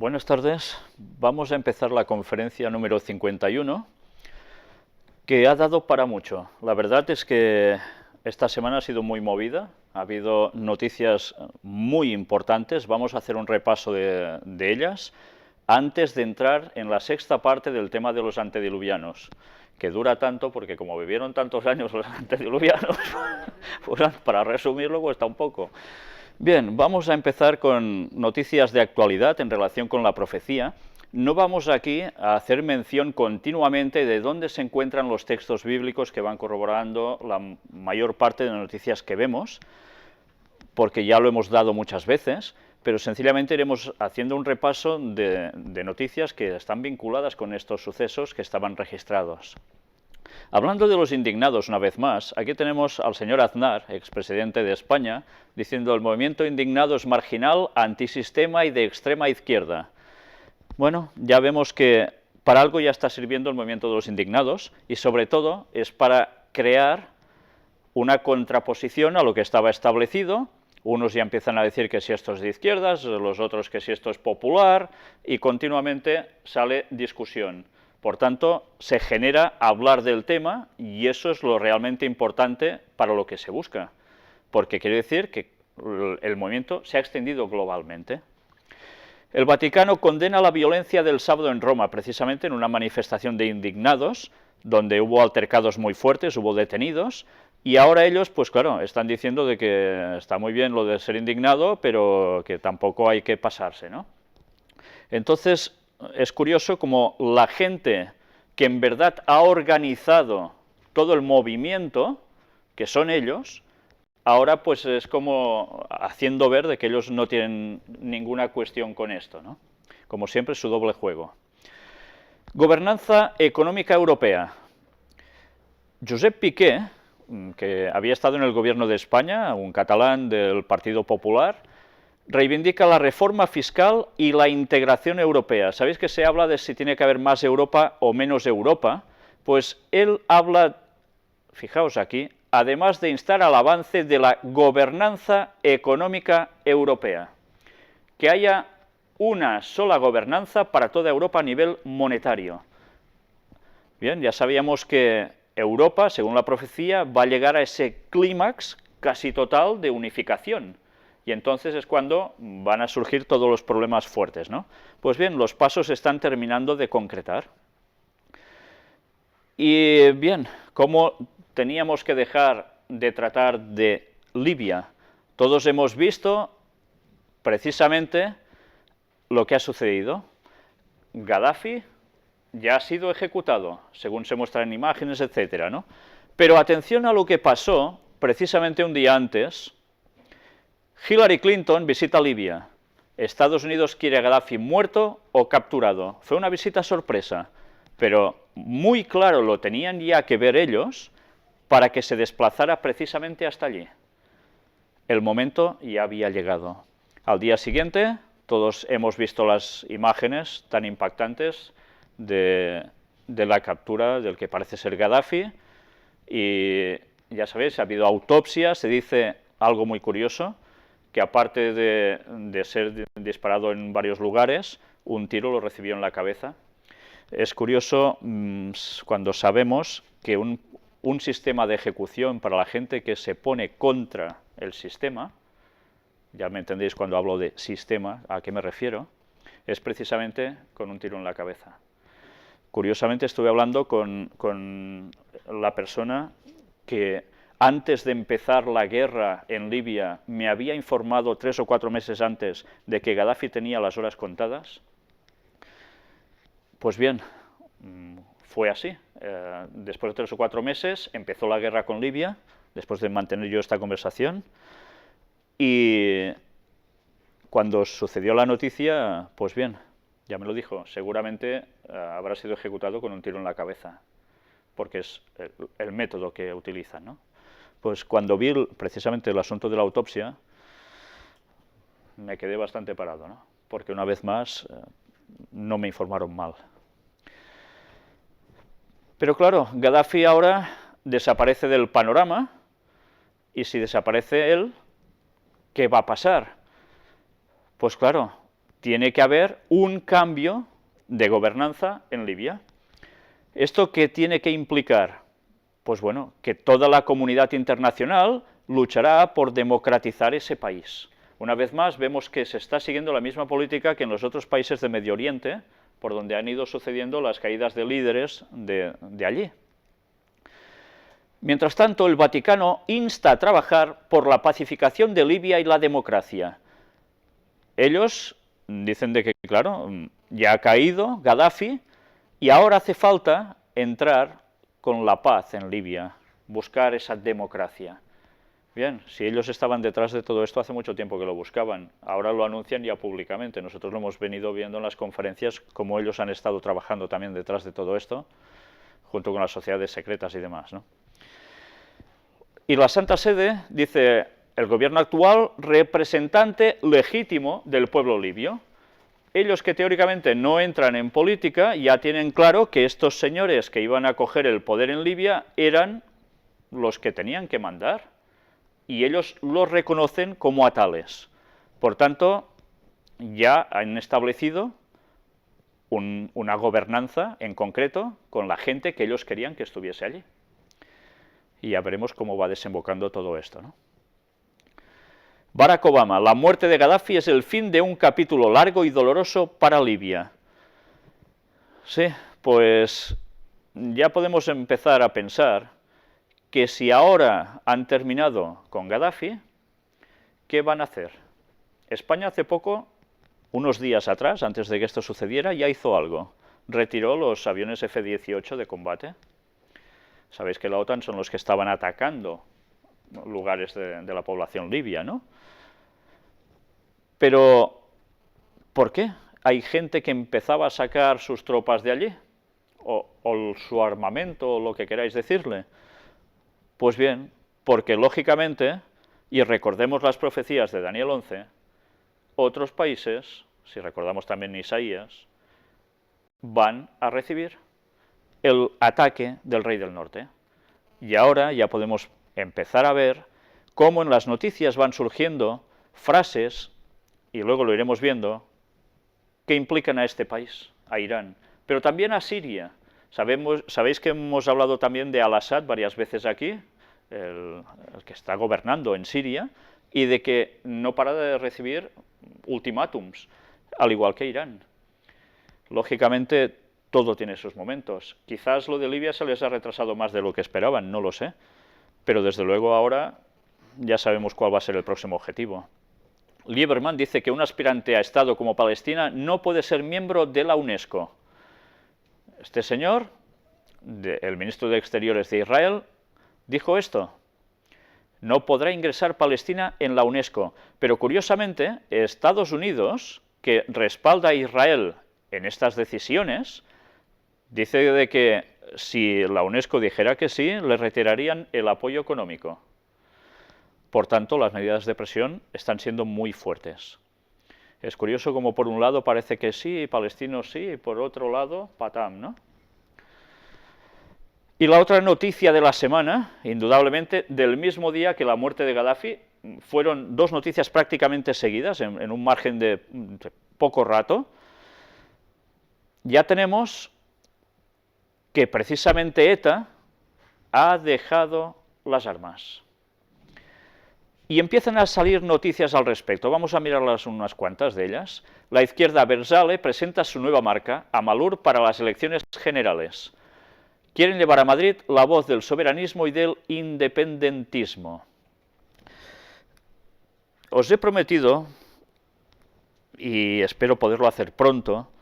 Buenas tardes. Vamos a empezar la conferencia número 51, que ha dado para mucho. La verdad es que esta semana ha sido muy movida, ha habido noticias muy importantes, vamos a hacer un repaso de ellas, antes de entrar en la sexta parte del tema de los antediluvianos, que dura tanto porque como vivieron tantos años los antediluvianos, pues para resumirlo cuesta un poco. Bien, vamos a empezar con noticias de actualidad en relación con la profecía. No vamos aquí a hacer mención continuamente de dónde se encuentran los textos bíblicos que van corroborando la mayor parte de las noticias que vemos, porque ya lo hemos dado muchas veces, pero sencillamente iremos haciendo un repaso de noticias que están vinculadas con estos sucesos que estaban registrados. Hablando de los indignados una vez más, aquí tenemos al señor Aznar, expresidente de España, diciendo el movimiento indignado es marginal, antisistema y de extrema izquierda. Bueno, ya vemos que para algo ya está sirviendo el movimiento de los indignados y sobre todo es para crear una contraposición a lo que estaba establecido. Unos ya empiezan a decir que si esto es de izquierdas, los otros que si esto es popular y continuamente sale discusión. Por tanto, se genera hablar del tema y eso es lo realmente importante para lo que se busca, porque quiere decir que el movimiento se ha extendido globalmente. El Vaticano condena la violencia del sábado en Roma, precisamente en una manifestación de indignados, donde hubo altercados muy fuertes, hubo detenidos, y ahora ellos, pues claro, están diciendo de que está muy bien lo de ser indignado, pero que tampoco hay que pasarse, ¿no? Entonces, es curioso como la gente que en verdad ha organizado todo el movimiento, que son ellos, ahora pues es como haciendo ver de que ellos no tienen ninguna cuestión con esto, ¿no? Como siempre, su doble juego. Gobernanza económica europea. Josep Piqué, que había estado en el gobierno de España, un catalán del Partido Popular, reivindica la reforma fiscal y la integración europea. ¿Sabéis que se habla de si tiene que haber más Europa o menos Europa? Pues él habla, fijaos aquí, además de instar al avance de la gobernanza económica europea. Que haya una sola gobernanza para toda Europa a nivel monetario. Bien, ya sabíamos que Europa, según la profecía, va a llegar a ese clímax casi total de unificación. Y entonces es cuando van a surgir todos los problemas fuertes, ¿no? Pues bien, los pasos se están terminando de concretar. Y bien, ¿cómo teníamos que dejar de tratar de Libia? Todos hemos visto precisamente lo que ha sucedido. Gaddafi ya ha sido ejecutado, según se muestran en imágenes, etcétera, ¿no? Pero atención a lo que pasó precisamente un día antes. Hillary Clinton visita Libia. Estados Unidos quiere a Gaddafi muerto o capturado. Fue una visita sorpresa, pero muy claro lo tenían ya que ver ellos para que se desplazara precisamente hasta allí. El momento ya había llegado. Al día siguiente, todos hemos visto las imágenes tan impactantes de la captura del que parece ser Gaddafi, y ya sabéis, ha habido autopsia, se dice algo muy curioso, que aparte de ser disparado en varios lugares, un tiro lo recibió en la cabeza. Es curioso cuando sabemos que un sistema de ejecución para la gente que se pone contra el sistema, ya me entendéis cuando hablo de sistema, a qué me refiero, es precisamente con un tiro en la cabeza. Curiosamente estuve hablando con la persona que antes de empezar la guerra en Libia me había informado 3 o 4 meses antes de que Gaddafi tenía las horas contadas. Pues bien, fue así. Después de 3 o 4 meses empezó la guerra con Libia, después de mantener yo esta conversación, y cuando sucedió la noticia, pues bien, ya me lo dijo, seguramente habrá sido ejecutado con un tiro en la cabeza, porque es el método que utilizan, ¿no? Pues cuando vi precisamente el asunto de la autopsia, me quedé bastante parado, ¿no? Porque una vez más no me informaron mal. Pero claro, Gaddafi ahora desaparece del panorama, y si desaparece él, ¿qué va a pasar? Pues claro, tiene que haber un cambio de gobernanza en Libia. ¿Esto qué tiene que implicar? Pues bueno, que toda la comunidad internacional luchará por democratizar ese país. Una vez más, vemos que se está siguiendo la misma política que en los otros países de Medio Oriente, por donde han ido sucediendo las caídas de líderes de allí. Mientras tanto, el Vaticano insta a trabajar por la pacificación de Libia y la democracia. Ellos dicen de que, claro, ya ha caído Gaddafi y ahora hace falta entrar con la paz en Libia, buscar esa democracia. Bien, si ellos estaban detrás de todo esto hace mucho tiempo que lo buscaban, ahora lo anuncian ya públicamente. Nosotros lo hemos venido viendo en las conferencias, cómo ellos han estado trabajando también detrás de todo esto, junto con las sociedades secretas y demás, ¿no? Y la Santa Sede dice, el gobierno actual, representante legítimo del pueblo libio. Ellos que teóricamente no entran en política, ya tienen claro que estos señores que iban a coger el poder en Libia eran los que tenían que mandar, y ellos los reconocen como a tales. Por tanto, ya han establecido una gobernanza en concreto con la gente que ellos querían que estuviese allí. Y ya veremos cómo va desembocando todo esto, ¿no? Barack Obama, la muerte de Gaddafi es el fin de un capítulo largo y doloroso para Libia. Sí, pues ya podemos empezar a pensar que si ahora han terminado con Gaddafi, ¿qué van a hacer? España hace poco, unos días atrás, antes de que esto sucediera, ya hizo algo. Retiró los aviones F-18 de combate. Sabéis que la OTAN son los que estaban atacando lugares de la población libia, ¿no? Pero, ¿por qué? Hay gente que empezaba a sacar sus tropas de allí, o su armamento, o lo que queráis decirle. Pues bien, porque lógicamente, y recordemos las profecías de Daniel 11, otros países, si recordamos también Isaías, van a recibir el ataque del rey del norte. Y ahora ya podemos empezar a ver cómo en las noticias van surgiendo frases, y luego lo iremos viendo, que implican a este país, a Irán, pero también a Siria. Sabéis que hemos hablado también de Al-Assad varias veces aquí, el que está gobernando en Siria, y de que no para de recibir ultimátums, al igual que Irán. Lógicamente, todo tiene sus momentos. Quizás lo de Libia se les ha retrasado más de lo que esperaban, no lo sé, pero desde luego ahora ya sabemos cuál va a ser el próximo objetivo. Lieberman dice que un aspirante a Estado como Palestina no puede ser miembro de la UNESCO. Este señor, el ministro de Exteriores de Israel, dijo esto: no podrá ingresar Palestina en la UNESCO, pero curiosamente Estados Unidos, que respalda a Israel en estas decisiones, dice de que si la UNESCO dijera que sí, le retirarían el apoyo económico. Por tanto, las medidas de presión están siendo muy fuertes. Es curioso como por un lado parece que sí, palestinos sí, y por otro lado, patam, ¿no? Y la otra noticia de la semana, indudablemente, del mismo día que la muerte de Gaddafi, fueron dos noticias prácticamente seguidas, en un margen de poco rato. Ya tenemos que precisamente ETA ha dejado las armas. Y empiezan a salir noticias al respecto. Vamos a mirarlas unas cuantas de ellas. La izquierda Berzale presenta su nueva marca, Amalur, para las elecciones generales. Quieren llevar a Madrid la voz del soberanismo y del independentismo. Os he prometido, y espero poderlo hacer pronto,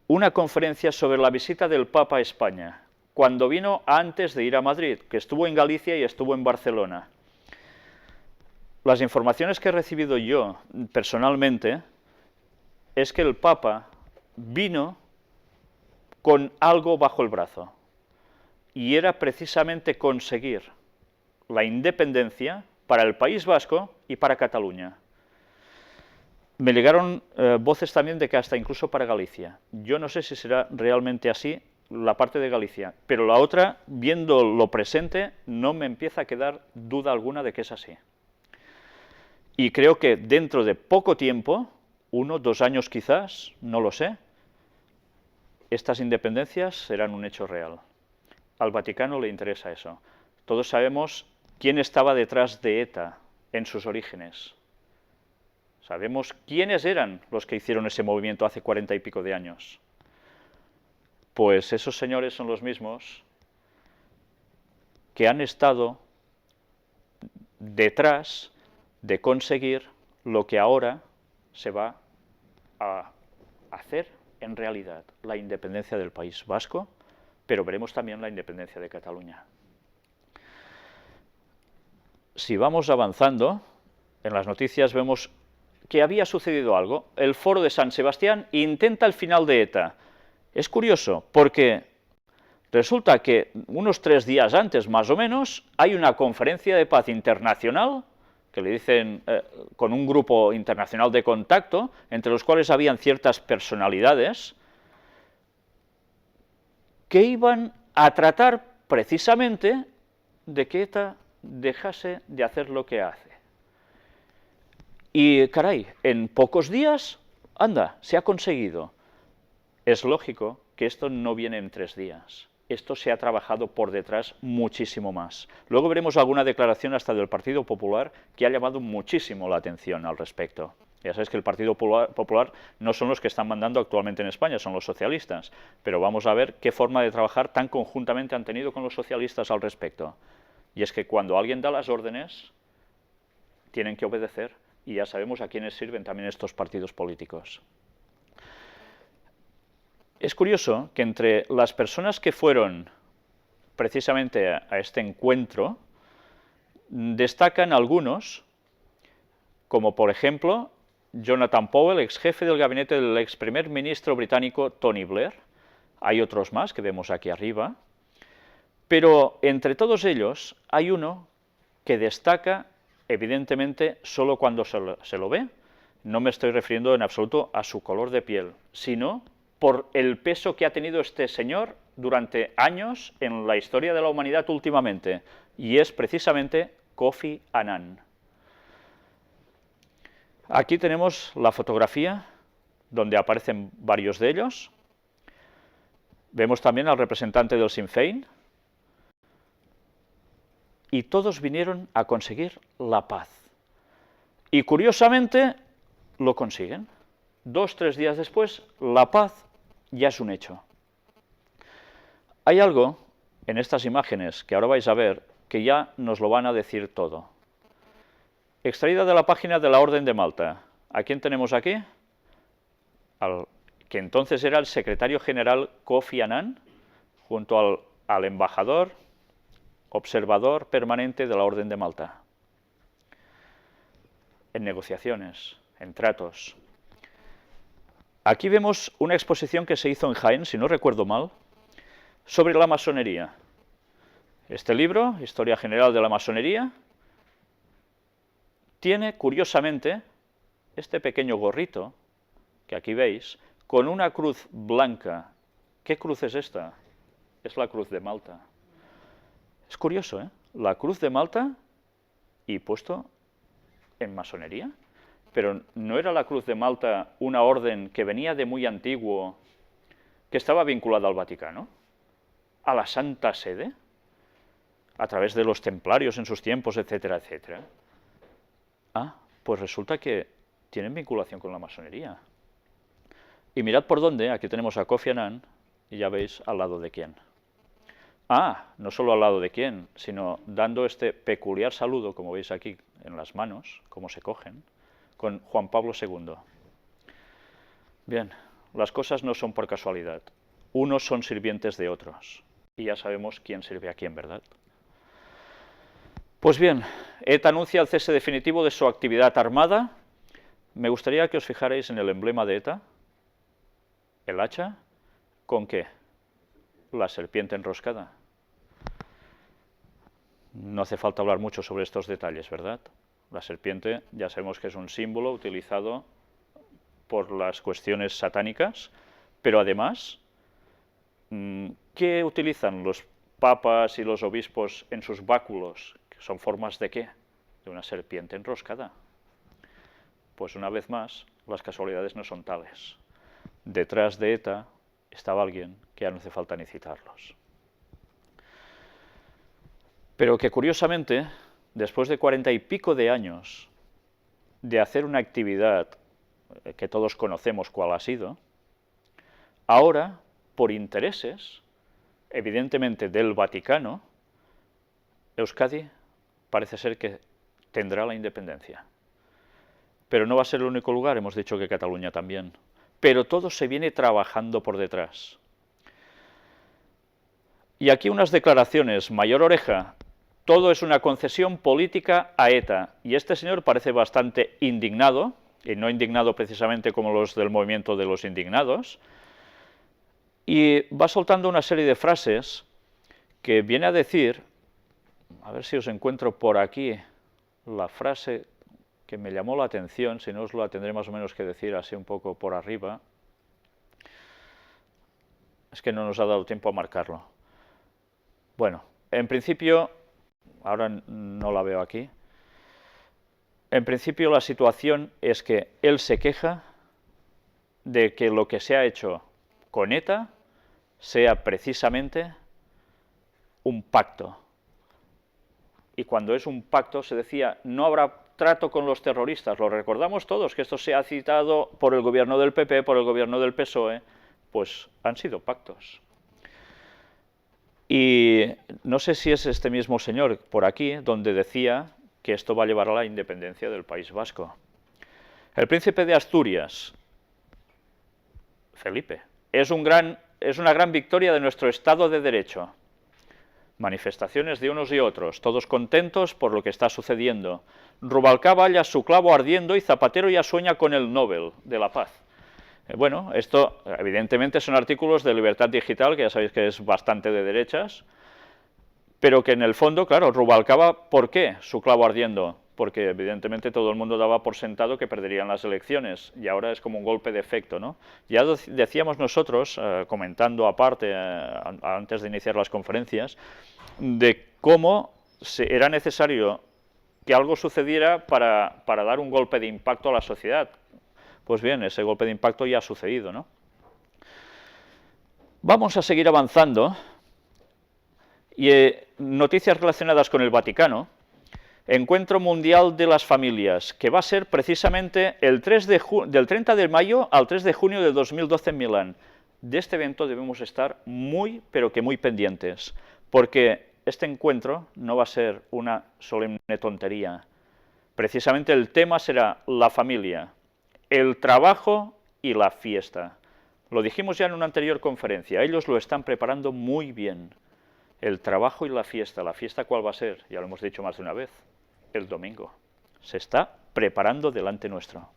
una conferencia sobre la visita del Papa a España, cuando vino antes de ir a Madrid, que estuvo en Galicia y estuvo en Barcelona. Las informaciones que he recibido yo personalmente es que el Papa vino con algo bajo el brazo, y era precisamente conseguir la independencia para el País Vasco y para Cataluña. Me llegaron voces también de que hasta incluso para Galicia. Yo no sé si será realmente así la parte de Galicia, pero la otra, viendo lo presente, no me empieza a quedar duda alguna de que es así. Y creo que dentro de poco tiempo 1, 2 años quizás, no lo sé, estas independencias serán un hecho real. Al Vaticano le interesa eso. Todos sabemos quién estaba detrás de ETA en sus orígenes. Sabemos quiénes eran los que hicieron ese movimiento hace 40 y pico de años. Pues esos señores son los mismos que han estado detrás de conseguir lo que ahora se va a hacer en realidad, la independencia del País Vasco, pero veremos también la independencia de Cataluña. Si vamos avanzando, en las noticias vemos que había sucedido algo. El Foro de San Sebastián intenta el final de ETA. Es curioso, porque resulta que unos 3 días antes, más o menos, hay una conferencia de paz internacional, que le dicen con un grupo internacional de contacto, entre los cuales habían ciertas personalidades, que iban a tratar precisamente de que ETA dejase de hacer lo que hace. Y, caray, en pocos días, anda, se ha conseguido. Es lógico que esto no viene en 3 días. Esto se ha trabajado por detrás muchísimo más. Luego veremos alguna declaración hasta del Partido Popular que ha llamado muchísimo la atención al respecto. Ya sabéis que el Partido Popular no son los que están mandando actualmente en España, son los socialistas. Pero vamos a ver qué forma de trabajar tan conjuntamente han tenido con los socialistas al respecto. Y es que cuando alguien da las órdenes, tienen que obedecer, y ya sabemos a quiénes sirven también estos partidos políticos. Es curioso que entre las personas que fueron precisamente a este encuentro, destacan algunos, como por ejemplo Jonathan Powell, ex jefe del gabinete del ex primer ministro británico Tony Blair. Hay otros más que vemos aquí arriba, pero entre todos ellos hay uno que destaca evidentemente solo cuando se lo ve. No me estoy refiriendo en absoluto a su color de piel, sino por el peso que ha tenido este señor durante años en la historia de la humanidad últimamente, y es precisamente Kofi Annan. Aquí tenemos la fotografía donde aparecen varios de ellos. Vemos también al representante del Sinn Féin, y todos vinieron a conseguir la paz. Y curiosamente lo consiguen. 2 o 3 días después, la paz ya es un hecho. Hay algo en estas imágenes que ahora vais a ver que ya nos lo van a decir todo. Extraída de la página de la Orden de Malta. ¿A quién tenemos aquí? Al que entonces era el secretario general Kofi Annan, junto al embajador, observador permanente de la Orden de Malta. En negociaciones, en tratos. Aquí vemos una exposición que se hizo en Jaén, si no recuerdo mal, sobre la masonería. Este libro, Historia General de la Masonería, tiene, curiosamente, este pequeño gorrito, que aquí veis, con una cruz blanca. ¿Qué cruz es esta? Es la cruz de Malta. Es curioso, ¿eh? La cruz de Malta y puesto en masonería. Pero ¿no era la Cruz de Malta una orden que venía de muy antiguo, que estaba vinculada al Vaticano, a la Santa Sede, a través de los templarios en sus tiempos, etcétera, etcétera? Ah, pues resulta que tienen vinculación con la masonería. Y mirad por dónde, aquí tenemos a Kofi Annan, y ya veis al lado de quién. Ah, no solo al lado de quién, sino dando este peculiar saludo, como veis aquí en las manos, cómo se cogen, con Juan Pablo II. Bien, las cosas no son por casualidad. Unos son sirvientes de otros. Y ya sabemos quién sirve a quién, ¿verdad? Pues bien, ETA anuncia el cese definitivo de su actividad armada. Me gustaría que os fijarais en el emblema de ETA, el hacha, ¿con qué? La serpiente enroscada. No hace falta hablar mucho sobre estos detalles, ¿verdad? La serpiente ya sabemos que es un símbolo utilizado por las cuestiones satánicas, pero además, ¿qué utilizan los papas y los obispos en sus báculos? ¿Son formas de qué? De una serpiente enroscada. Pues una vez más, las casualidades no son tales. Detrás de ETA estaba alguien que ya no hace falta ni citarlos. Pero que curiosamente, después de 40 y pico de años de hacer una actividad que todos conocemos cuál ha sido, ahora, por intereses, evidentemente del Vaticano, Euskadi parece ser que tendrá la independencia. Pero no va a ser el único lugar, hemos dicho que Cataluña también. Pero todo se viene trabajando por detrás. Y aquí unas declaraciones, mayor oreja, todo es una concesión política a ETA. Y este señor parece bastante indignado, y no indignado precisamente como los del movimiento de los indignados, y va soltando una serie de frases que viene a decir, a ver si os encuentro por aquí la frase que me llamó la atención, si no os la tendré más o menos que decir así un poco por arriba. Es que no nos ha dado tiempo a marcarlo. Bueno, en principio, ahora no la veo aquí, en principio la situación es que él se queja de que lo que se ha hecho con ETA sea precisamente un pacto. Y cuando es un pacto se decía, no habrá trato con los terroristas, lo recordamos todos, que esto se ha citado por el gobierno del PP, por el gobierno del PSOE, pues han sido pactos. Y no sé si es este mismo señor por aquí, donde decía que esto va a llevar a la independencia del País Vasco. El príncipe de Asturias, Felipe, es una gran victoria de nuestro Estado de Derecho. Manifestaciones de unos y otros, todos contentos por lo que está sucediendo. Rubalcaba halla su clavo ardiendo y Zapatero ya sueña con el Nobel de la Paz. Bueno, esto evidentemente son artículos de Libertad Digital, que ya sabéis que es bastante de derechas, pero que en el fondo, claro, Rubalcaba, ¿por qué su clavo ardiendo? Porque evidentemente todo el mundo daba por sentado que perderían las elecciones, y ahora es como un golpe de efecto, ¿no? Ya decíamos nosotros, comentando aparte, antes de iniciar las conferencias, de cómo era necesario que algo sucediera para dar un golpe de impacto a la sociedad. Pues bien, ese golpe de impacto ya ha sucedido, ¿no? Vamos a seguir avanzando, y noticias relacionadas con el Vaticano. Encuentro Mundial de las Familias, que va a ser precisamente del 30 de mayo al 3 de junio de 2012 en Milán. De este evento debemos estar muy, pero que muy pendientes, porque este encuentro no va a ser una solemne tontería. Precisamente el tema será la familia, el trabajo y la fiesta. Lo dijimos ya en una anterior conferencia, ellos lo están preparando muy bien. El trabajo y la fiesta ¿cuál va a ser? Ya lo hemos dicho más de una vez, el domingo. Se está preparando delante nuestro.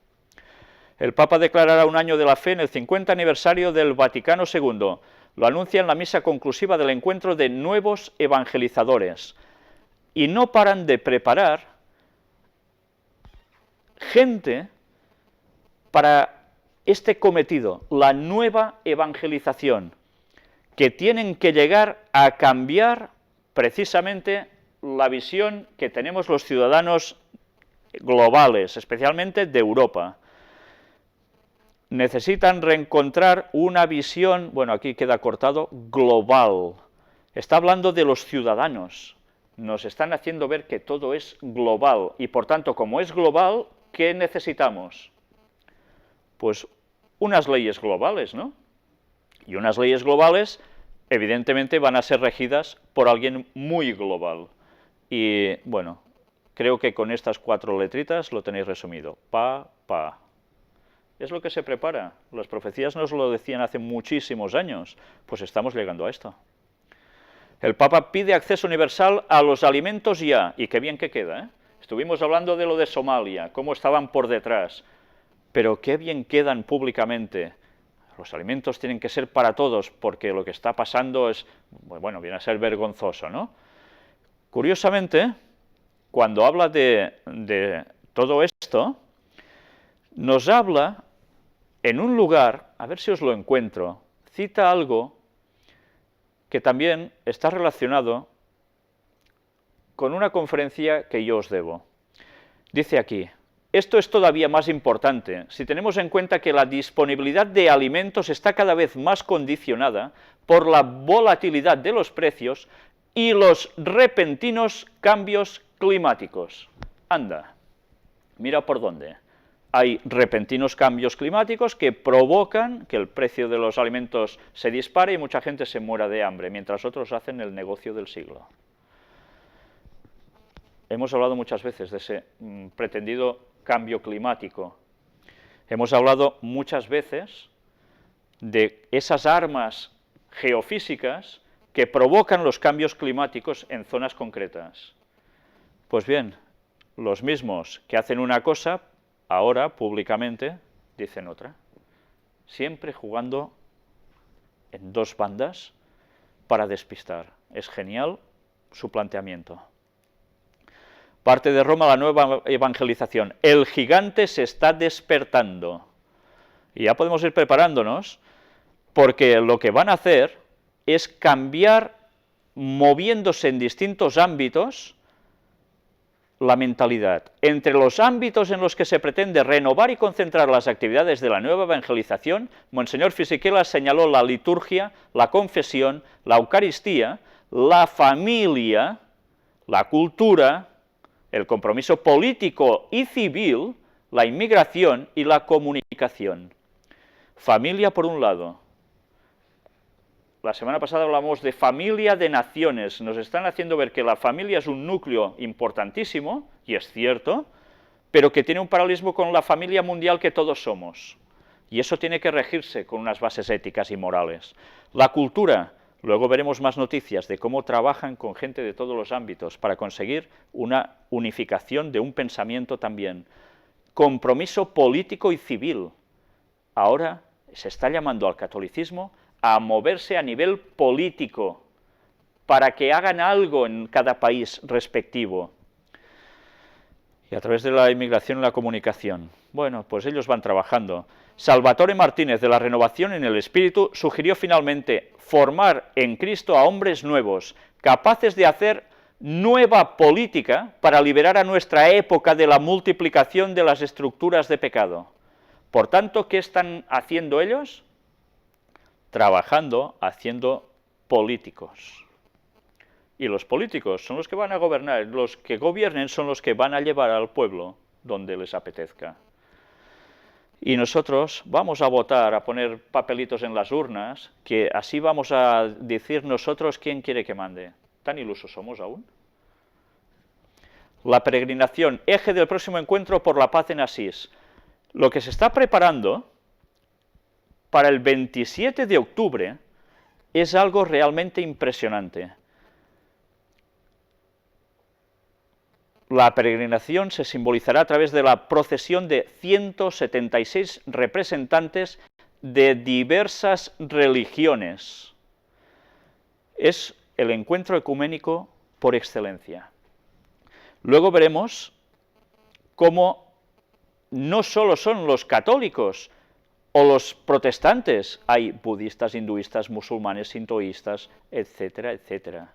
El Papa declarará un año de la fe en el 50 aniversario del Vaticano II. Lo anuncia en la misa conclusiva del encuentro de nuevos evangelizadores. Y no paran de preparar gente para este cometido, la nueva evangelización, que tienen que llegar a cambiar precisamente la visión que tenemos los ciudadanos globales, especialmente de Europa. Necesitan reencontrar una visión, bueno, aquí queda cortado, global. Está hablando de los ciudadanos. Nos están haciendo ver que todo es global, y por tanto, como es global, ¿qué necesitamos? Pues unas leyes globales, ¿no? Y unas leyes globales, evidentemente, van a ser regidas por alguien muy global. Y, bueno, creo que con estas 4 letritas lo tenéis resumido. Pa. Es lo que se prepara. Las profecías nos lo decían hace muchísimos años. Pues estamos llegando a esto. El Papa pide acceso universal a los alimentos ya. Y qué bien que queda, ¿eh? Estuvimos hablando de lo de Somalia, cómo estaban por detrás. Pero qué bien quedan públicamente. Los alimentos tienen que ser para todos, porque lo que está pasando es, bueno, viene a ser vergonzoso, ¿no? Curiosamente, cuando habla de todo esto, nos habla en un lugar, a ver si os lo encuentro, cita algo que también está relacionado con una conferencia que yo os debo. Dice aquí, esto es todavía más importante si tenemos en cuenta que la disponibilidad de alimentos está cada vez más condicionada por la volatilidad de los precios y los repentinos cambios climáticos. Anda, mira por dónde. Hay repentinos cambios climáticos que provocan que el precio de los alimentos se dispare y mucha gente se muera de hambre, mientras otros hacen el negocio del siglo. Hemos hablado muchas veces de ese pretendido cambio climático. Hemos hablado muchas veces de esas armas geofísicas que provocan los cambios climáticos en zonas concretas. Pues bien, los mismos que hacen una cosa, ahora, públicamente, dicen otra. Siempre jugando en dos bandas para despistar. Es genial su planteamiento. Parte de Roma la nueva evangelización. El gigante se está despertando. Y ya podemos ir preparándonos, porque lo que van a hacer es cambiar, moviéndose en distintos ámbitos, la mentalidad. Entre los ámbitos en los que se pretende renovar y concentrar las actividades de la nueva evangelización, Monseñor Fisichella señaló la liturgia, la confesión, la Eucaristía, la familia, la cultura, el compromiso político y civil, la inmigración y la comunicación. Familia por un lado. La semana pasada hablamos de familia de naciones. Nos están haciendo ver que la familia es un núcleo importantísimo, y es cierto, pero que tiene un paralelismo con la familia mundial que todos somos. Y eso tiene que regirse con unas bases éticas y morales. La cultura, luego veremos más noticias de cómo trabajan con gente de todos los ámbitos para conseguir una unificación de un pensamiento también. Compromiso político y civil. Ahora se está llamando al catolicismo a moverse a nivel político, para que hagan algo en cada país respectivo. Y a través de la inmigración y la comunicación. Bueno, pues ellos van trabajando. Salvatore Martínez, de la Renovación en el Espíritu, sugirió finalmente formar en Cristo a hombres nuevos, capaces de hacer nueva política para liberar a nuestra época de la multiplicación de las estructuras de pecado. Por tanto, ¿qué están haciendo ellos? Trabajando, haciendo políticos. Y los políticos son los que van a gobernar, los que gobiernen son los que van a llevar al pueblo donde les apetezca. Y nosotros vamos a votar, a poner papelitos en las urnas, que así vamos a decir nosotros quién quiere que mande. ¿Tan ilusos somos aún? La peregrinación, eje del próximo encuentro por la paz en Asís. Lo que se está preparando para el 27 de octubre es algo realmente impresionante. La peregrinación se simbolizará a través de la procesión de 176 representantes de diversas religiones. Es el encuentro ecuménico por excelencia. Luego veremos cómo no solo son los católicos o los protestantes, hay budistas, hinduistas, musulmanes, sintoístas, etcétera, etcétera.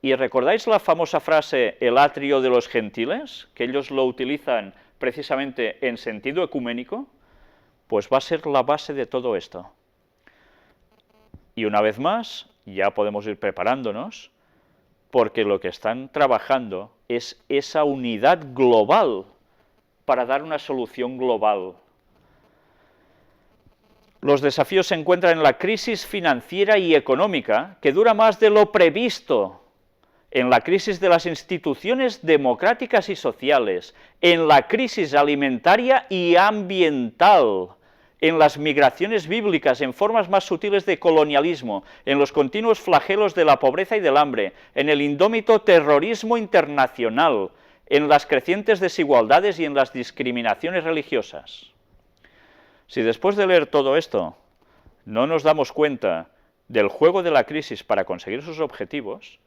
¿Y recordáis la famosa frase, el atrio de los gentiles? Que ellos lo utilizan precisamente en sentido ecuménico, pues va a ser la base de todo esto. Y una vez más, ya podemos ir preparándonos, porque lo que están trabajando es esa unidad global para dar una solución global. Los desafíos se encuentran en la crisis financiera y económica, que dura más de lo previsto, en la crisis de las instituciones democráticas y sociales, en la crisis alimentaria y ambiental, en las migraciones bíblicas, en formas más sutiles de colonialismo, en los continuos flagelos de la pobreza y del hambre, en el indómito terrorismo internacional, en las crecientes desigualdades y en las discriminaciones religiosas. Si después de leer todo esto no nos damos cuenta del juego de la crisis para conseguir sus objetivos,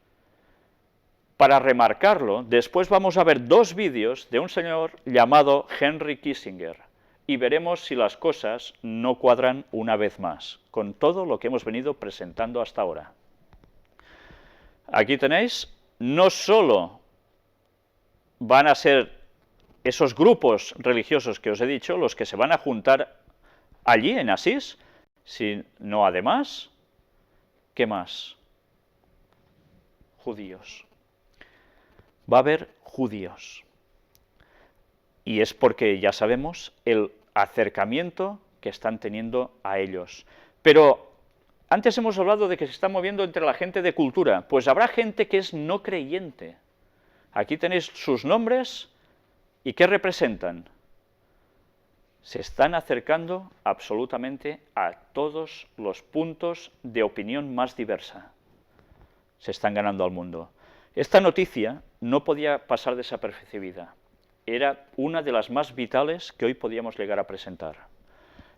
para remarcarlo, después vamos a ver dos vídeos de un señor llamado Henry Kissinger y veremos si las cosas no cuadran una vez más con todo lo que hemos venido presentando hasta ahora. Aquí tenéis, no solo van a ser esos grupos religiosos que os he dicho, los que se van a juntar allí, en Asís, sino además, ¿qué más? Judíos. Va a haber judíos. Y es porque ya sabemos el acercamiento que están teniendo a ellos. Pero antes hemos hablado de que se está moviendo entre la gente de cultura, pues habrá gente que es no creyente. Aquí tenéis sus nombres y ¿qué representan? Se están acercando absolutamente a todos los puntos de opinión más diversa. Se están ganando al mundo. Esta noticia no podía pasar desapercibida. Era una de las más vitales que hoy podíamos llegar a presentar.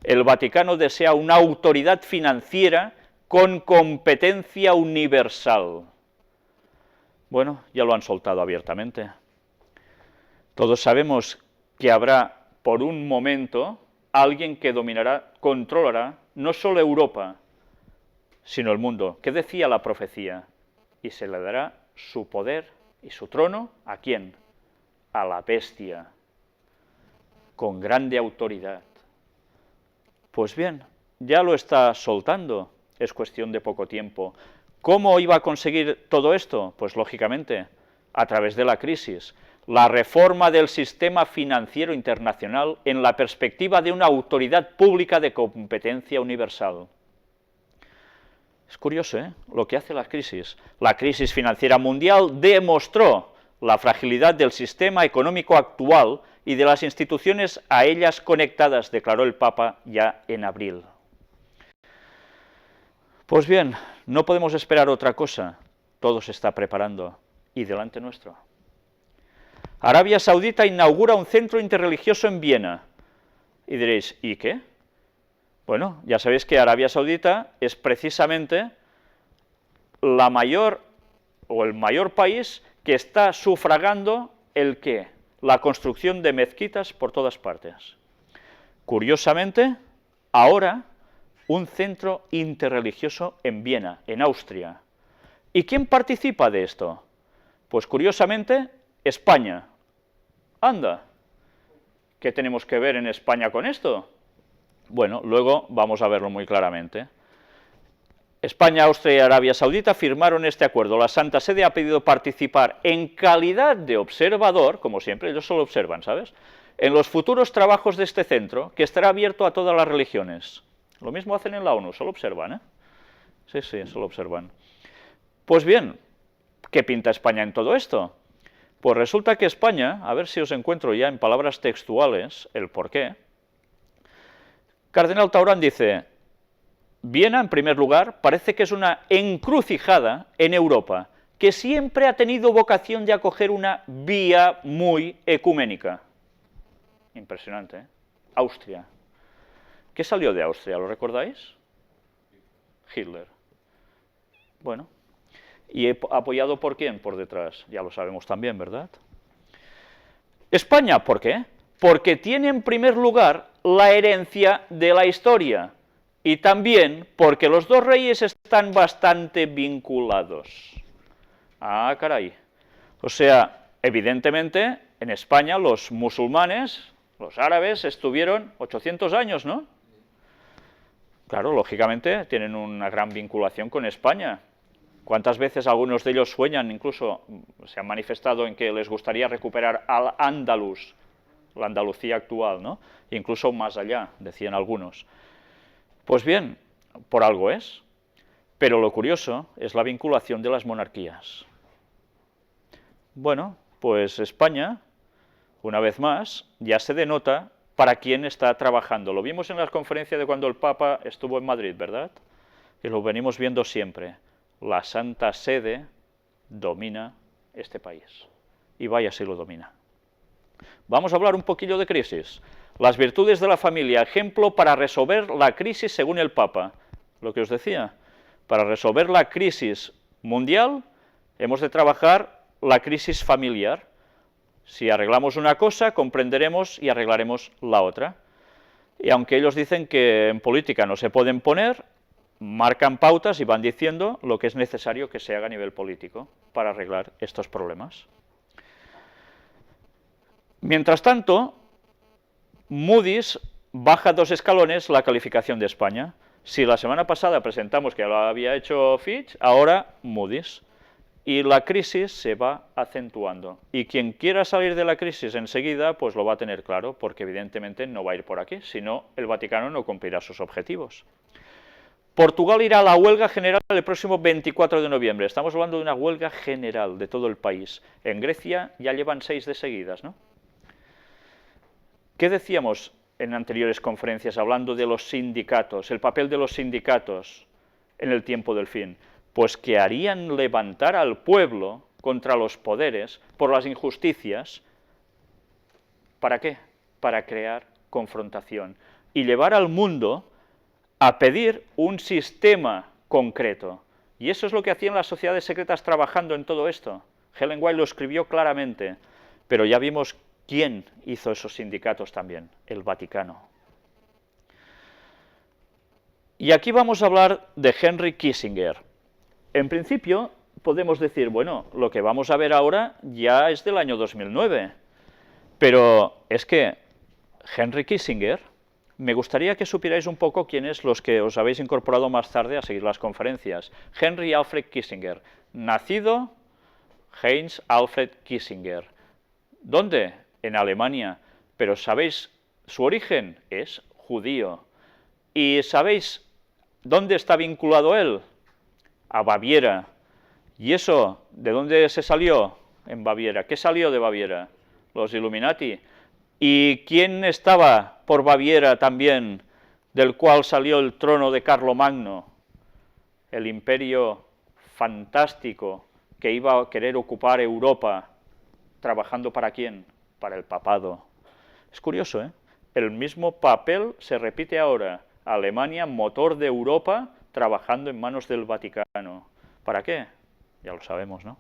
El Vaticano desea una autoridad financiera con competencia universal. Bueno, ya lo han soltado abiertamente. Todos sabemos que habrá, por un momento, alguien que dominará, controlará, no solo Europa, sino el mundo. ¿Qué decía la profecía? Y se le dará su poder y su trono, ¿a quién? A la bestia, con grande autoridad. Pues bien, ya lo está soltando, es cuestión de poco tiempo. ¿Cómo iba a conseguir todo esto? Pues lógicamente, a través de la crisis. La reforma del sistema financiero internacional en la perspectiva de una autoridad pública de competencia universal. Es curioso, ¿eh?, lo que hace la crisis. La crisis financiera mundial demostró la fragilidad del sistema económico actual y de las instituciones a ellas conectadas, declaró el Papa ya en abril. Pues bien, no podemos esperar otra cosa, todo se está preparando, y delante nuestro. Arabia Saudita inaugura un centro interreligioso en Viena. Y diréis, ¿y qué? Bueno, ya sabéis que Arabia Saudita es precisamente la mayor, o el mayor país que está sufragando ¿el qué? La construcción de mezquitas por todas partes. Curiosamente, ahora, un centro interreligioso en Viena, en Austria. ¿Y quién participa de esto? Pues curiosamente, España. Anda, ¿qué tenemos que ver en España con esto? Bueno, luego vamos a verlo muy claramente. España, Austria y Arabia Saudita firmaron este acuerdo. La Santa Sede ha pedido participar en calidad de observador, como siempre, ellos solo observan, ¿sabes?, en los futuros trabajos de este centro, que estará abierto a todas las religiones. Lo mismo hacen en la ONU, solo observan, ¿eh? Sí, sí, solo observan. Pues bien, ¿qué pinta España en todo esto? Pues resulta que España, a ver si os encuentro ya en palabras textuales el porqué. Cardenal Taurán dice: Viena, en primer lugar, parece que es una encrucijada en Europa, que siempre ha tenido vocación de acoger una vía muy ecuménica. Impresionante, ¿eh? Austria. ¿Qué salió de Austria? ¿Lo recordáis? Hitler. Bueno. ¿Y apoyado por quién por detrás? Ya lo sabemos también, ¿verdad? España, ¿por qué? Porque tiene en primer lugar la herencia de la historia, y también porque los dos reyes están bastante vinculados. Ah, caray. O sea, evidentemente, en España los musulmanes, los árabes, estuvieron 800 años, ¿no? Claro, lógicamente, tienen una gran vinculación con España. ¿Cuántas veces algunos de ellos sueñan, incluso se han manifestado en que les gustaría recuperar al Andalus, la Andalucía actual, ¿no? Incluso más allá, decían algunos. Pues bien, por algo es. Pero lo curioso es la vinculación de las monarquías. Bueno, pues España, una vez más, ya se denota para quién está trabajando. Lo vimos en las conferencias de cuando el Papa estuvo en Madrid, ¿verdad? Y lo venimos viendo siempre. La Santa Sede domina este país. Y vaya si lo domina. Vamos a hablar un poquillo de crisis. Las virtudes de la familia, ejemplo para resolver la crisis según el Papa. Lo que os decía, para resolver la crisis mundial, hemos de trabajar la crisis familiar. Si arreglamos una cosa, comprenderemos y arreglaremos la otra. Y aunque ellos dicen que en política no se pueden poner, marcan pautas y van diciendo lo que es necesario que se haga a nivel político para arreglar estos problemas. Mientras tanto, Moody's baja 2 escalones la calificación de España. Si la semana pasada presentamos que lo había hecho Fitch, ahora Moody's. Y la crisis se va acentuando. Y quien quiera salir de la crisis enseguida, pues lo va a tener claro, porque evidentemente no va a ir por aquí, si no, el Vaticano no cumplirá sus objetivos. Portugal irá a la huelga general el próximo 24 de noviembre. Estamos hablando de una huelga general de todo el país. En Grecia ya llevan 6 de seguidas, ¿no? ¿Qué decíamos en anteriores conferencias hablando de los sindicatos, el papel de los sindicatos en el tiempo del fin? Pues que harían levantar al pueblo contra los poderes por las injusticias. ¿Para qué? Para crear confrontación y llevar al mundo a pedir un sistema concreto. Y eso es lo que hacían las sociedades secretas trabajando en todo esto. Ellen White lo escribió claramente, pero ya vimos quién hizo esos sindicatos también, el Vaticano. Y aquí vamos a hablar de Henry Kissinger. En principio, podemos decir, bueno, lo que vamos a ver ahora ya es del año 2009, pero es que Henry Kissinger, me gustaría que supierais un poco quiénes los que os habéis incorporado más tarde a seguir las conferencias. Henry Alfred Kissinger, nacido Heinz Alfred Kissinger. ¿Dónde? En Alemania. Pero ¿sabéis su origen? Es judío. ¿Y sabéis dónde está vinculado él? A Baviera. ¿Y eso de dónde se salió en Baviera? ¿Qué salió de Baviera? Los Illuminati. ¿Y quién estaba por Baviera también, del cual salió el trono de Carlomagno? El imperio fantástico que iba a querer ocupar Europa, ¿trabajando para quién? Para el papado. Es curioso, ¿eh? El mismo papel se repite ahora. Alemania, motor de Europa, trabajando en manos del Vaticano. ¿Para qué? Ya lo sabemos, ¿no?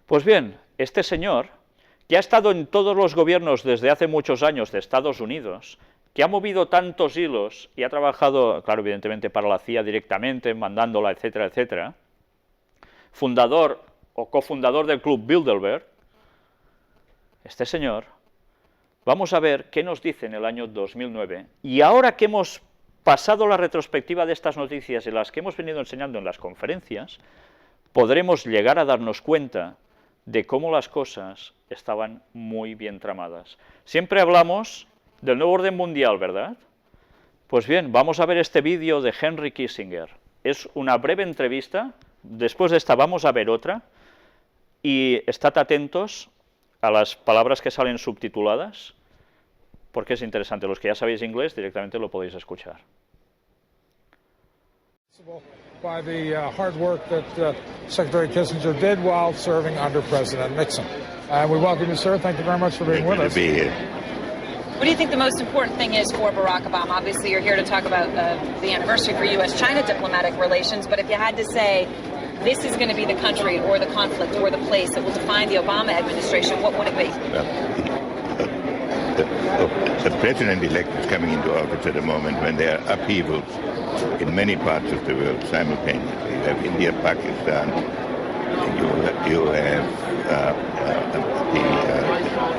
Pues bien, este señor, que ha estado en todos los gobiernos desde hace muchos años de Estados Unidos, que ha movido tantos hilos y ha trabajado, claro, evidentemente para la CIA directamente, mandándola, etcétera, etcétera, fundador o cofundador del Club Bilderberg, este señor, vamos a ver qué nos dice en el año 2009, y ahora que hemos pasado la retrospectiva de estas noticias y las que hemos venido enseñando en las conferencias, podremos llegar a darnos cuenta de cómo las cosas estaban muy bien tramadas. Siempre hablamos del nuevo orden mundial, ¿verdad? Pues bien, vamos a ver este vídeo de Henry Kissinger. Es una breve entrevista, después de esta vamos a ver otra, y estad atentos a las palabras que salen subtituladas, porque es interesante. Los que ya sabéis inglés, directamente lo podéis escuchar. By the hard work that Secretary Kissinger did while serving under President Nixon. And we welcome you, sir. Thank you very much for being with us. Good to be here. What do you think the most important thing is for Barack Obama? Obviously, you're here to talk about the anniversary for U.S.-China diplomatic relations, but if you had to say this is going to be the country or the conflict or the place that will define the Obama administration, what would it be? The president-elect is coming into office at a moment when there are upheavals in many parts of the world simultaneously. You have India, Pakistan, you have the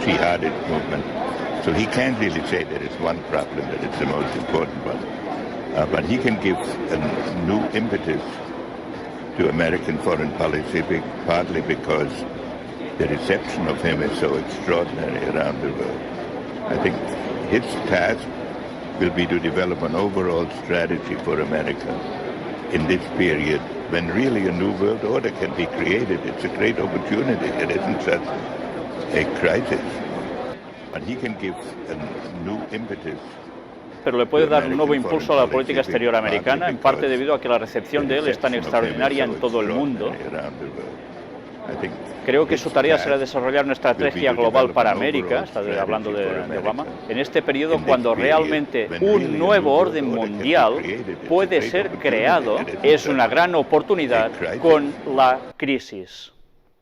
jihadist movement. So he can't really say there is one problem that is the most important one. But he can give a new impetus to American foreign policy, partly because the reception of him is so extraordinary around the world. I think his task will be to develop an overall strategy for America in this period when really a new world order can be created. It's a great opportunity. It isn't such a crisis. But he can give a new impetus. Pero le puede dar un nuevo impulso a la política exterior americana, en parte debido a que la recepción de él es tan extraordinaria en todo el mundo. Creo que su tarea será desarrollar una estrategia global para América, está hablando de Obama, en este periodo cuando realmente un nuevo orden mundial puede ser creado. Es una gran oportunidad con la crisis.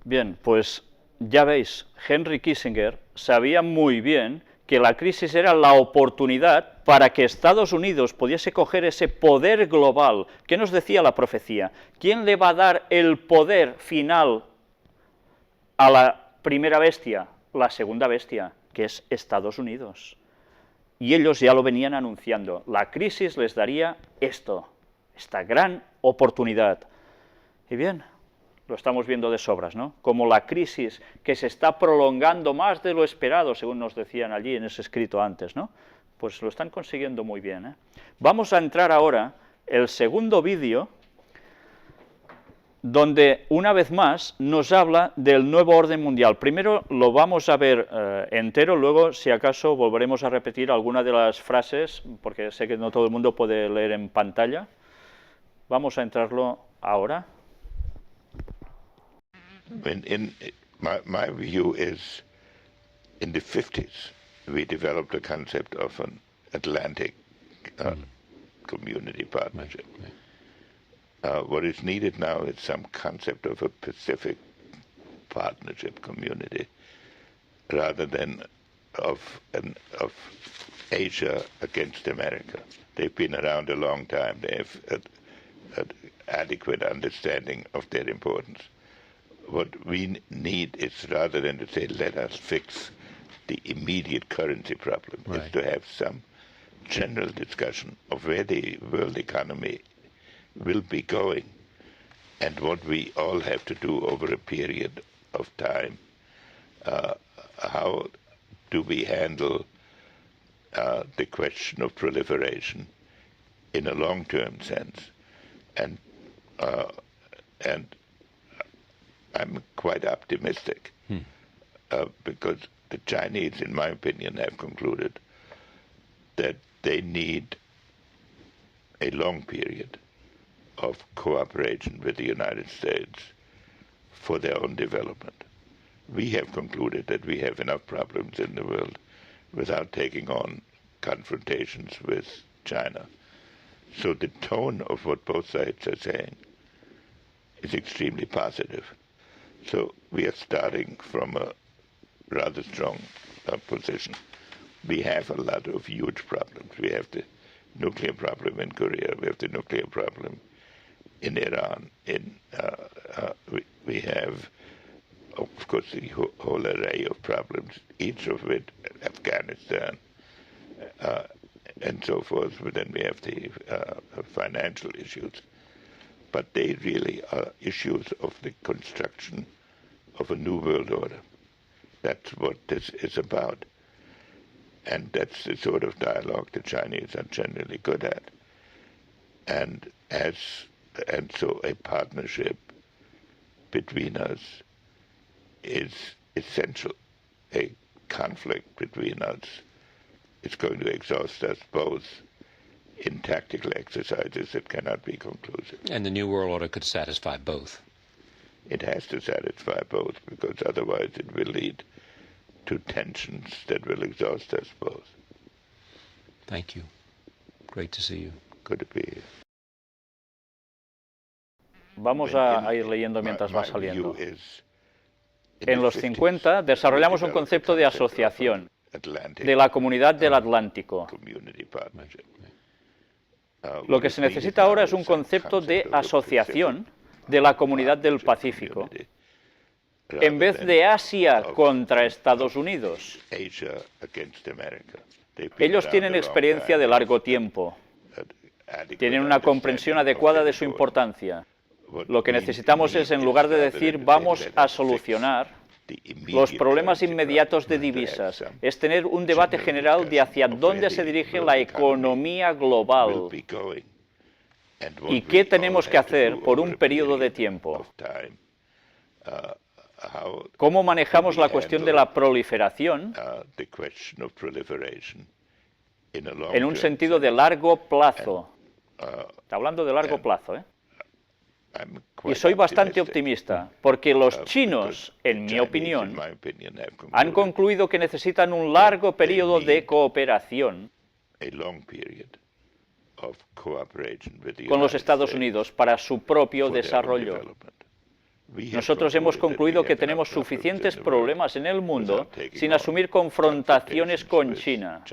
Bien, pues ya veis, Henry Kissinger sabía muy bien que la crisis era la oportunidad para que Estados Unidos pudiese coger ese poder global. ¿Qué nos decía la profecía? ¿Quién le va a dar el poder final a la primera bestia? La segunda bestia, que es Estados Unidos. Y ellos ya lo venían anunciando. La crisis les daría esto, esta gran oportunidad. Y bien, lo estamos viendo de sobras, ¿no? Como la crisis que se está prolongando más de lo esperado, según nos decían allí en ese escrito antes, ¿no? Pues lo están consiguiendo muy bien, ¿eh? Vamos a entrar ahora el segundo vídeo, donde una vez más nos habla del nuevo orden mundial. Primero lo vamos a ver entero, luego si acaso volveremos a repetir alguna de las frases, porque sé que no todo el mundo puede leer en pantalla. Vamos a entrarlo ahora. My view is, in the 50s, we developed the concept of an Atlantic community partnership. What is needed now is some concept of a Pacific partnership community, rather than of Asia against America. They've been around a long time. They have an adequate understanding of their importance. What we need is, rather than to say, let us fix the immediate currency problem, is to have some general discussion of where the world economy will be going and what we all have to do over a period of time. How do we handle the question of proliferation in a long-term sense? And I'm quite optimistic because the Chinese, in my opinion, have concluded that they need a long period of cooperation with the United States for their own development. We have concluded that we have enough problems in the world without taking on confrontations with China. So the tone of what both sides are saying is extremely positive. So we are starting from a rather strong position. We have a lot of huge problems. We have the nuclear problem in Korea. We have the nuclear problem in Iran. We have, of course, the whole array of problems, each of which, Afghanistan, and so forth. But then we have the financial issues. But they really are issues of the construction of a new world order. That's what this is about. And that's the sort of dialogue the Chinese are generally good at. And so a partnership between us is essential. A conflict between us is going to exhaust us both in tactical exercises that cannot be conclusive. And the New World Order could satisfy both. It has to satisfy both, because otherwise it will lead to tensions that will exhaust us both. Thank you. Great to see you. Good to be here. Vamos a ir leyendo mientras va saliendo. En los 50 desarrollamos un concepto de asociación de la comunidad del Atlántico. Lo que se necesita ahora es un concepto de asociación de la comunidad del Pacífico. En vez de Asia contra Estados Unidos. Ellos tienen experiencia de largo tiempo. Tienen una comprensión adecuada de su importancia. Lo que necesitamos es, en lugar de decir vamos a solucionar los problemas inmediatos de divisas, es tener un debate general de hacia dónde se dirige la economía global y qué tenemos que hacer por un periodo de tiempo. ¿Cómo manejamos la cuestión de la proliferación en un sentido de largo plazo? Está hablando de largo plazo, ¿eh? Y soy bastante optimista, porque los chinos, en mi opinión, han concluido que necesitan un largo periodo de cooperación con los Estados Unidos para su propio desarrollo. Nosotros hemos concluido que tenemos suficientes problemas en el mundo sin asumir confrontaciones con China.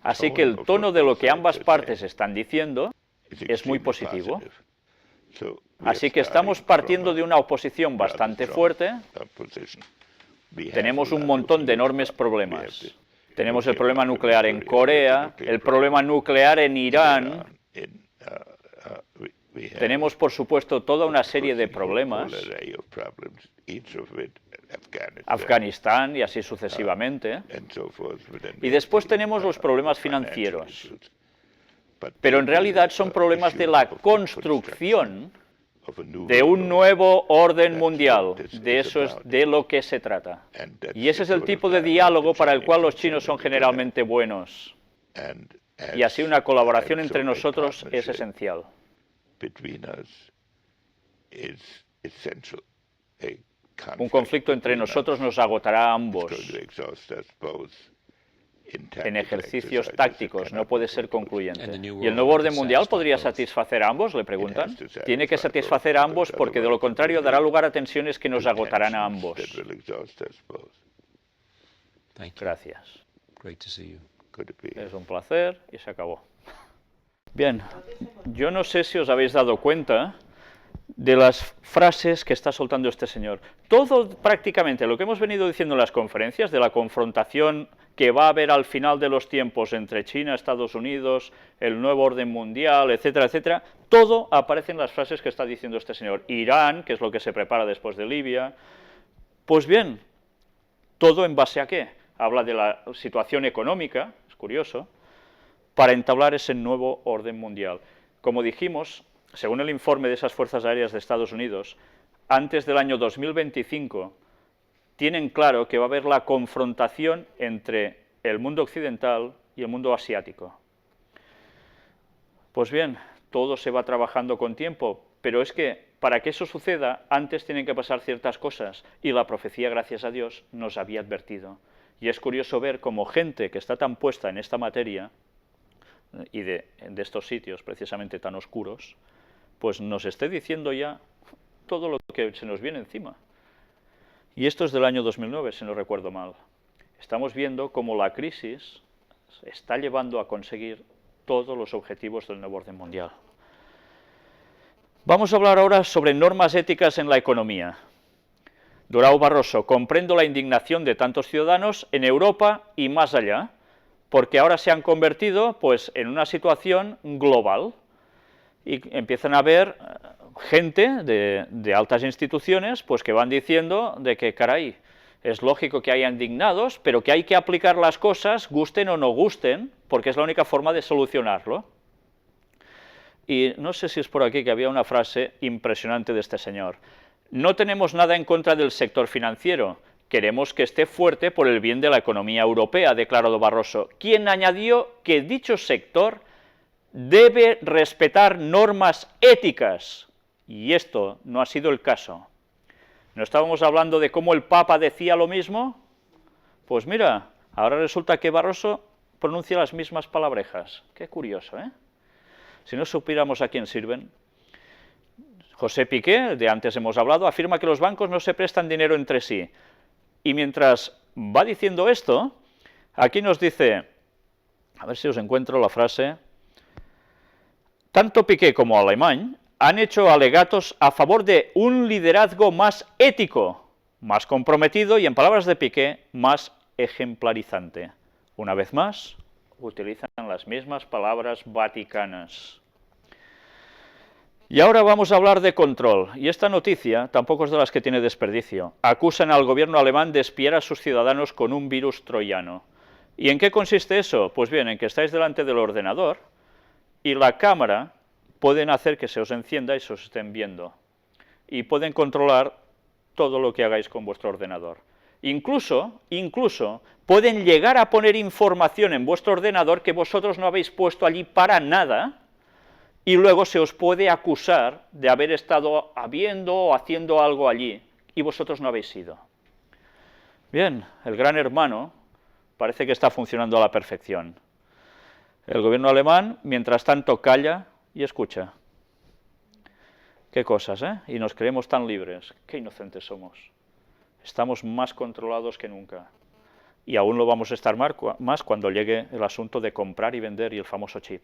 Así que el tono de lo que ambas partes están diciendo es muy positivo. Así que estamos partiendo de una oposición bastante fuerte Tenemos un montón de enormes problemas. Tenemos el problema nuclear en Corea, el problema nuclear en Irán. Tenemos, por supuesto, toda una serie de problemas. Afganistán y así sucesivamente. Y después tenemos los problemas financieros. Pero en realidad son problemas de la construcción de un nuevo orden mundial. De eso es de lo que se trata. Y ese es el tipo de diálogo para el cual los chinos son generalmente buenos. Y así una colaboración entre nosotros es esencial. Un conflicto entre nosotros nos agotará a ambos. En ejercicios tácticos no puede ser concluyente. ¿Y el nuevo orden mundial podría satisfacer a ambos?, le preguntan. Tiene que satisfacer a ambos porque de lo contrario dará lugar a tensiones que nos agotarán a ambos. Gracias. Es un placer y se acabó. Bien, yo no sé si os habéis dado cuenta de las frases que está soltando este señor. Todo prácticamente lo que hemos venido diciendo en las conferencias de la confrontación que va a haber al final de los tiempos entre China, Estados Unidos, el nuevo orden mundial, etcétera, etcétera, todo aparece en las frases que está diciendo este señor. Irán, que es lo que se prepara después de Libia. Pues bien, ¿todo en base a qué? Habla de la situación económica, es curioso, para entablar ese nuevo orden mundial. Como dijimos, según el informe de esas fuerzas aéreas de Estados Unidos, antes del año 2025 tienen claro que va a haber la confrontación entre el mundo occidental y el mundo asiático. Pues bien, todo se va trabajando con tiempo, pero es que para que eso suceda, antes tienen que pasar ciertas cosas, y la profecía, gracias a Dios, nos había advertido. Y es curioso ver cómo gente que está tan puesta en esta materia, y de estos sitios precisamente tan oscuros, pues nos esté diciendo ya todo lo que se nos viene encima. Y esto es del año 2009, si no recuerdo mal. Estamos viendo cómo la crisis está llevando a conseguir todos los objetivos del nuevo orden mundial. Vamos a hablar ahora sobre normas éticas en la economía. Durão Barroso, comprendo la indignación de tantos ciudadanos en Europa y más allá, porque ahora se han convertido pues, en una situación global y empiezan a haber gente de altas instituciones pues, que van diciendo de que, caray, es lógico que haya indignados, pero que hay que aplicar las cosas, gusten o no gusten, porque es la única forma de solucionarlo. Y no sé si es por aquí que había una frase impresionante de este señor. No tenemos nada en contra del sector financiero, queremos que esté fuerte por el bien de la economía europea, ha declarado Barroso, quien añadió que dicho sector debe respetar normas éticas, y esto no ha sido el caso. ¿No estábamos hablando de cómo el Papa decía lo mismo? Pues mira, ahora resulta que Barroso pronuncia las mismas palabrejas. Qué curioso, ¿eh? Si no supiéramos a quién sirven. José Piqué, de antes hemos hablado, afirma que los bancos no se prestan dinero entre sí. Y mientras va diciendo esto, aquí nos dice, a ver si os encuentro la frase, tanto Piqué como Alemán han hecho alegatos a favor de un liderazgo más ético, más comprometido y, en palabras de Piqué, más ejemplarizante. Una vez más, utilizan las mismas palabras vaticanas. Y ahora vamos a hablar de control, y esta noticia tampoco es de las que tiene desperdicio. Acusan al gobierno alemán de espiar a sus ciudadanos con un virus troyano. ¿Y en qué consiste eso? Pues bien, en que estáis delante del ordenador y la cámara pueden hacer que se os encienda y se os estén viendo. Y pueden controlar todo lo que hagáis con vuestro ordenador. Incluso pueden llegar a poner información en vuestro ordenador que vosotros no habéis puesto allí para nada, y luego se os puede acusar de haber estado habiendo o haciendo algo allí, y vosotros no habéis sido. Bien, el gran hermano parece que está funcionando a la perfección. El gobierno alemán, mientras tanto, calla y escucha. Qué cosas, ¿eh? Y nos creemos tan libres. Qué inocentes somos. Estamos más controlados que nunca. Y aún lo vamos a estar más cuando llegue el asunto de comprar y vender y el famoso chip.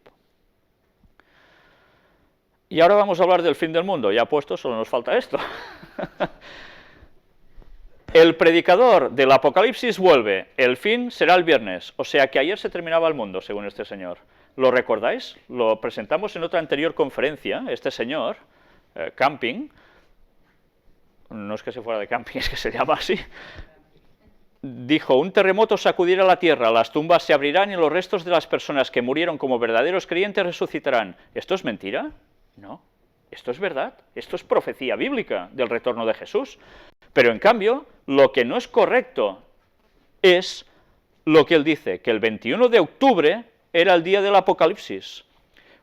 Y ahora vamos a hablar del fin del mundo. Ya puesto, solo nos falta esto. El predicador del Apocalipsis vuelve, el fin será el viernes, o sea que ayer se terminaba el mundo, según este señor. ¿Lo recordáis? Lo presentamos en otra anterior conferencia, este señor, Camping, no es que se fuera de camping, es que se llama así, dijo, un terremoto sacudirá la tierra, las tumbas se abrirán y los restos de las personas que murieron como verdaderos creyentes resucitarán. ¿Esto es mentira? No, esto es verdad, esto es profecía bíblica del retorno de Jesús. Pero en cambio, lo que no es correcto es lo que él dice, que el 21 de octubre era el día del Apocalipsis.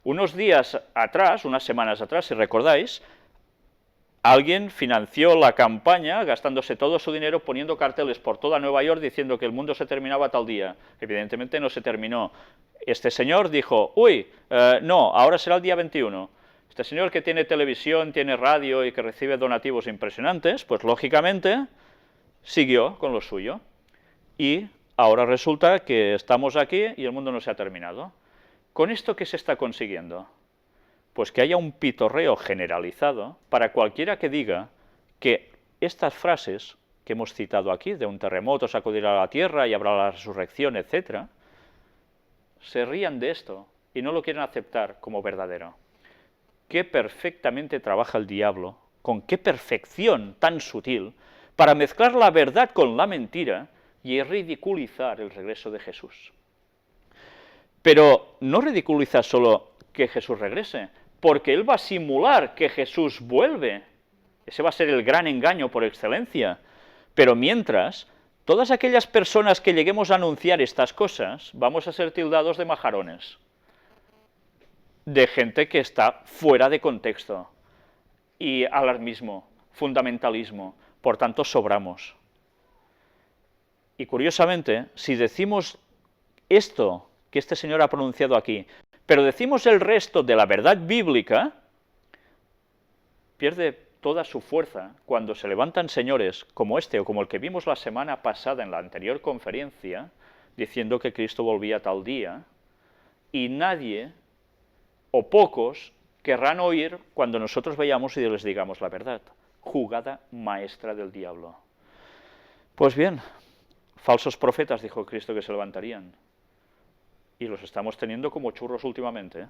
Unos días atrás, unas semanas atrás, si recordáis, alguien financió la campaña gastándose todo su dinero poniendo carteles por toda Nueva York diciendo que el mundo se terminaba tal día. Evidentemente no se terminó. Este señor dijo, no, ahora será el día 21. Este señor que tiene televisión, tiene radio y que recibe donativos impresionantes, pues lógicamente siguió con lo suyo. Y ahora resulta que estamos aquí y el mundo no se ha terminado. ¿Con esto qué se está consiguiendo? Pues que haya un pitorreo generalizado para cualquiera que diga que estas frases que hemos citado aquí, de un terremoto sacudirá la tierra y habrá la resurrección, etc., se rían de esto y no lo quieren aceptar como verdadero. Qué perfectamente trabaja el diablo, con qué perfección tan sutil, para mezclar la verdad con la mentira y ridiculizar el regreso de Jesús. Pero no ridiculiza solo que Jesús regrese, porque él va a simular que Jesús vuelve. Ese va a ser el gran engaño por excelencia. Pero mientras, todas aquellas personas que lleguemos a anunciar estas cosas, vamos a ser tildados de majarones, de gente que está fuera de contexto, y alarmismo, fundamentalismo, por tanto sobramos. Y curiosamente, si decimos esto que este señor ha pronunciado aquí, pero decimos el resto de la verdad bíblica, pierde toda su fuerza cuando se levantan señores como este o como el que vimos la semana pasada en la anterior conferencia, diciendo que Cristo volvía tal día, y nadie o pocos querrán oír cuando nosotros vayamos y les digamos la verdad. Jugada maestra del diablo. Pues bien, falsos profetas, dijo Cristo, que se levantarían. Y los estamos teniendo como churros últimamente, ¿eh?